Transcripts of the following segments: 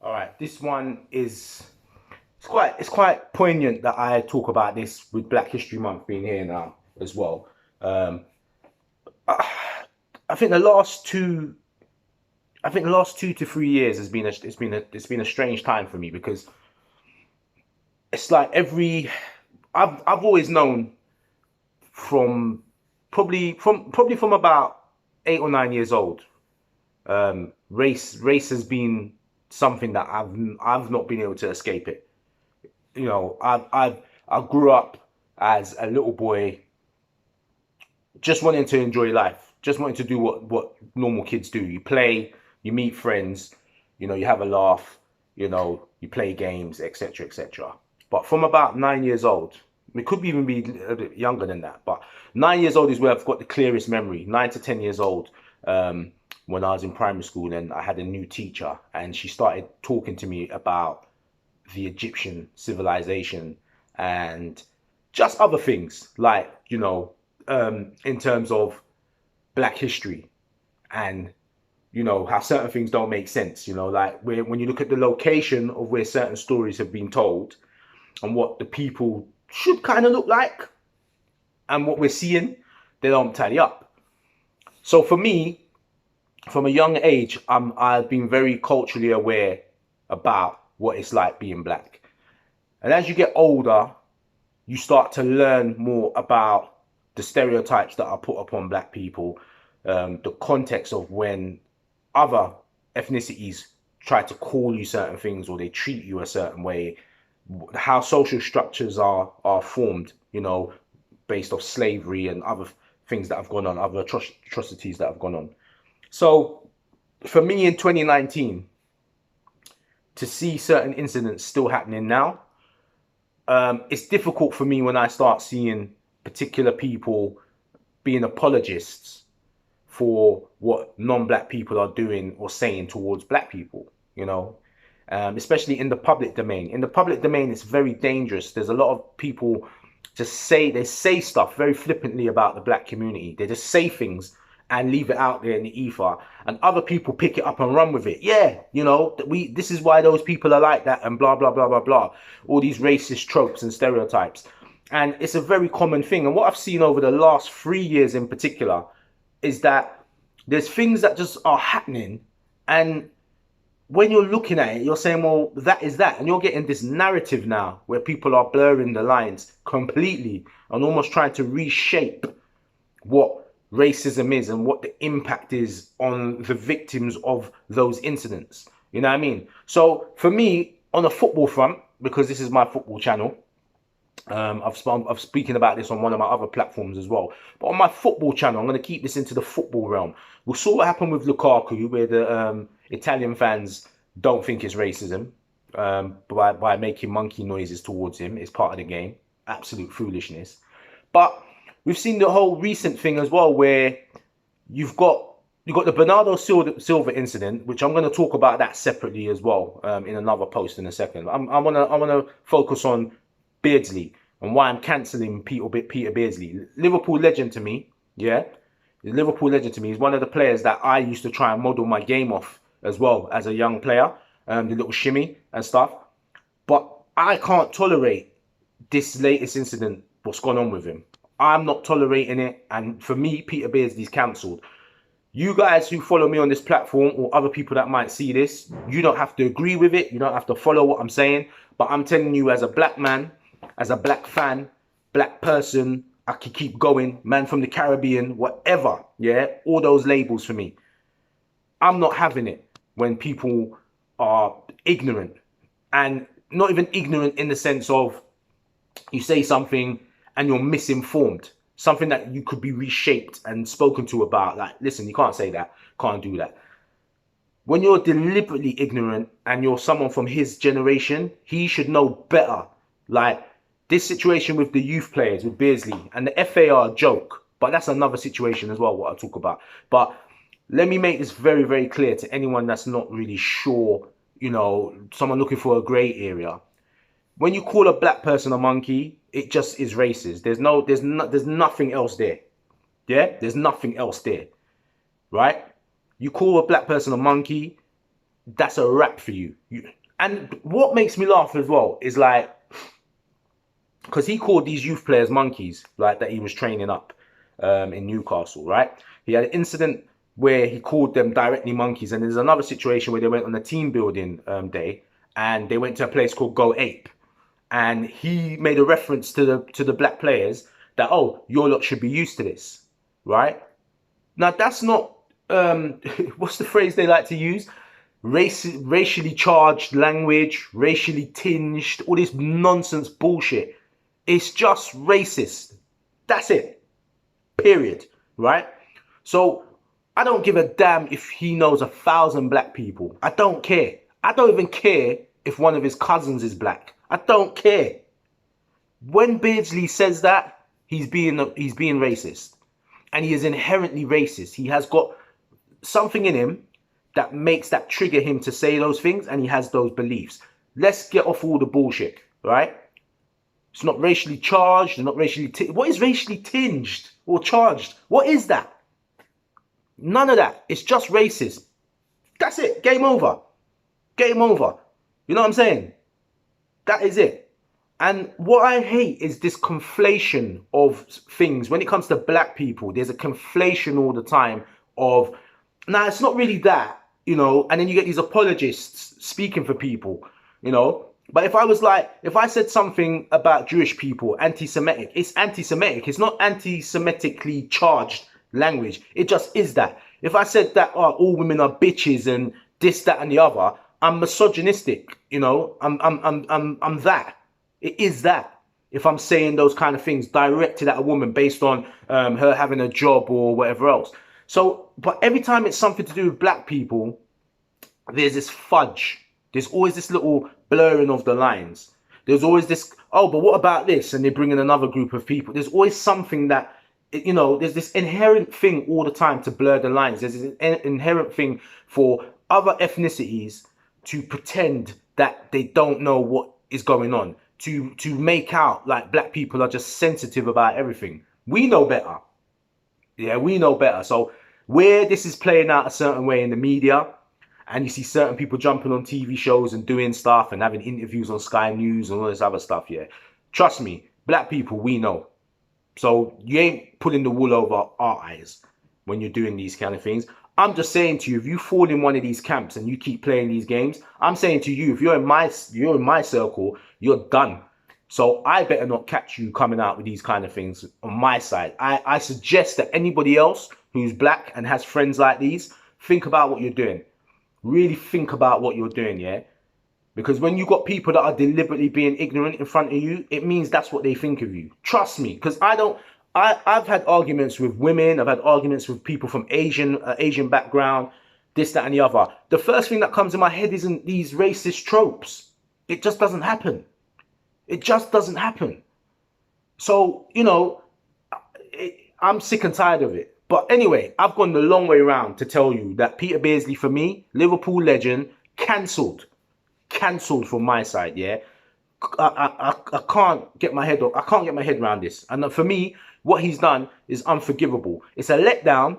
All right, this one is it's quite poignant that I talk about this with Black History Month being here now as well. Um, I think the last 2 to 3 years has been a strange time for me because it's like I've always known from probably from about 8 or 9 years old. Race has been something that I've not been able to escape it. You know, I grew up as a little boy just wanting to enjoy life, just wanting to do what normal kids do. You play, you meet friends, you have a laugh, you play games, etc., etc. But from about 9 years old, it could even be a bit younger than that, but 9 years old is where I've got the clearest memory. 9 to 10 years old, when I was in primary school, and I had a new teacher, and she started talking to me about the Egyptian civilization and just other things like, in terms of black history and, how certain things don't make sense, like when you look at the location of where certain stories have been told and what the people should kind of look like and what we're seeing, they don't tally up. So for me, from a young age, I've been very culturally aware about what it's like being black. And as you get older, you start to learn more about the stereotypes that are put upon black people, the context of when other ethnicities try to call you certain things or they treat you a certain way, how social structures are formed, based off slavery and other things that have gone on, other atrocities that have gone on. So for me in 2019, to see certain incidents still happening now, it's difficult for me when I start seeing particular people being apologists for what non-black people are doing or saying towards black people, especially in the public domain. In the public domain, it's very dangerous. There's a lot of people they say stuff very flippantly about the black community. They just say things and leave it out there in the ether, and other people pick it up and run with it. Yeah, this is why those people are like that, and blah blah blah blah blah. All these racist tropes and stereotypes, and it's a very common thing. And what I've seen over the last 3 years in particular is that there's things that just are happening, and when you're looking at it, you're saying, well, that is that. And you're getting this narrative now where people are blurring the lines completely and almost trying to reshape what racism is and what the impact is on the victims of those incidents. You know what I mean? So for me, on a football front, because this is my football channel, I've speaking about this on one of my other platforms as well. But on my football channel, I'm going to keep this into the football realm. We saw what happened with Lukaku, where the Italian fans don't think it's racism, by making monkey noises towards him. It's part of the game. Absolute foolishness. But we've seen the whole recent thing as well, where you've got the Bernardo Silva incident, which I'm going to talk about that separately as well, in another post in a second. I want to focus on Beardsley and why I'm cancelling Peter Beardsley. Liverpool legend to me, yeah. The Liverpool legend to me is one of the players that I used to try and model my game off as well as a young player, the little shimmy and stuff. But I can't tolerate this latest incident, what's gone on with him. I'm not tolerating it, and for me, Peter Beardsley's cancelled. You guys who follow me on this platform or other people that might see this, you don't have to agree with it. You don't have to follow what I'm saying. But I'm telling you, as a black man, as a black fan, black person, I can keep going, man from the Caribbean, whatever, yeah, all those labels for me. I'm not having it when people are ignorant, and not even ignorant in the sense of you say something and you're misinformed, something that you could be reshaped and spoken to about, like, listen, you can't say that, can't do that. When you're deliberately ignorant and you're someone from his generation, he should know better. Like this situation with the youth players, with Beardsley and the FAR joke, but that's another situation as well, what I'll talk about. But let me make this very, very clear to anyone that's not really sure, someone looking for a grey area. When you call a black person a monkey, it just is racist. There's nothing else there. Yeah, there's nothing else there, right? You call a black person a monkey, that's a wrap for you. And what makes me laugh as well is like, because he called these youth players monkeys, like that he was training up in Newcastle, right? He had an incident where he called them directly monkeys, and there's another situation where they went on a team building day, and they went to a place called Go Ape, and he made a reference to the black players that, oh, your lot should be used to this, right? Now that's not what's the phrase they like to use? Racially charged language, racially tinged, all this nonsense bullshit. It's just racist. That's it. Period. Right? So I don't give a damn if he knows 1,000 black people. I don't care. I don't even care if one of his cousins is black. I don't care. When Beardsley says that, he's being racist. And he is inherently racist. He has got something in him that makes that trigger him to say those things, and he has those beliefs. Let's get off all the bullshit, right? It's not racially charged, not racially what is racially tinged or charged? What is that? None of that. It's just racist. That's it. Game over. Game over. You know what I'm saying? That is it. And what I hate is this conflation of things. When it comes to black people, there's a conflation all the time of, now it's not really that, you know, and then you get these apologists speaking for people, you know. But if I was like, if I said something about Jewish people, anti-Semitic, it's anti-Semitic. It's not anti-Semitically charged language. It just is that. If I said that, oh, all women are bitches and this, that, and the other, I'm misogynistic, you know. I'm that. It is that. If I'm saying those kind of things directed at a woman based on her having a job or whatever else. So, but every time it's something to do with black people, there's this fudge. There's always this little blurring of the lines. There's always this, oh, but what about this? And they bring in another group of people. There's always something that, you know, there's this inherent thing all the time to blur the lines. There's this inherent thing for other ethnicities to pretend that they don't know what is going on. To make out like black people are just sensitive about everything. We know better. Yeah, we know better. So where this is playing out a certain way in the media, and you see certain people jumping on TV shows and doing stuff and having interviews on Sky News and all this other stuff, yeah, trust me, black people, we know. So you ain't pulling the wool over our eyes when you're doing these kind of things. I'm just saying to you, if you fall in one of these camps and you keep playing these games, I'm saying to you, if you're in my circle, you're done. So I better not catch you coming out with these kind of things on my side. I suggest that anybody else who's black and has friends like these, think about what you're doing. Really think about what you're doing, yeah? Because when you got people that are deliberately being ignorant in front of you, it means that's what they think of you. Trust me, because I've had arguments with women. I've had arguments with people from Asian background, this, that, and the other. The first thing that comes in my head isn't these racist tropes. It just doesn't happen. It just doesn't happen. So, you know, I'm sick and tired of it. But anyway, I've gone the long way around to tell you that Peter Beardsley, for me, Liverpool legend, cancelled. Cancelled from my side, yeah? I can't get my head around this. And for me, what he's done is unforgivable. It's a letdown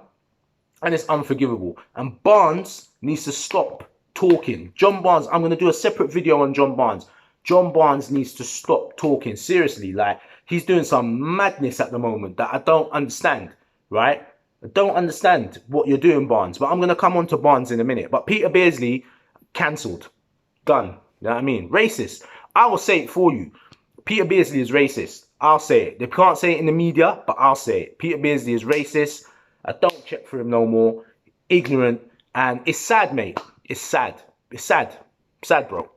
and it's unforgivable. And Barnes needs to stop talking. John Barnes, I'm going to do a separate video on John Barnes. John Barnes needs to stop talking. Seriously, like, he's doing some madness at the moment that I don't understand, right? I don't understand what you're doing, Barnes. But I'm going to come on to Barnes in a minute. But Peter Beardsley, cancelled. Done. You know what I mean? Racist. I will say it for you. Peter Beardsley is racist. I'll say it. They can't say it in the media, but I'll say it. Peter Beardsley is racist. I don't check for him no more. Ignorant. And it's sad, mate. It's sad. It's sad. Sad, bro.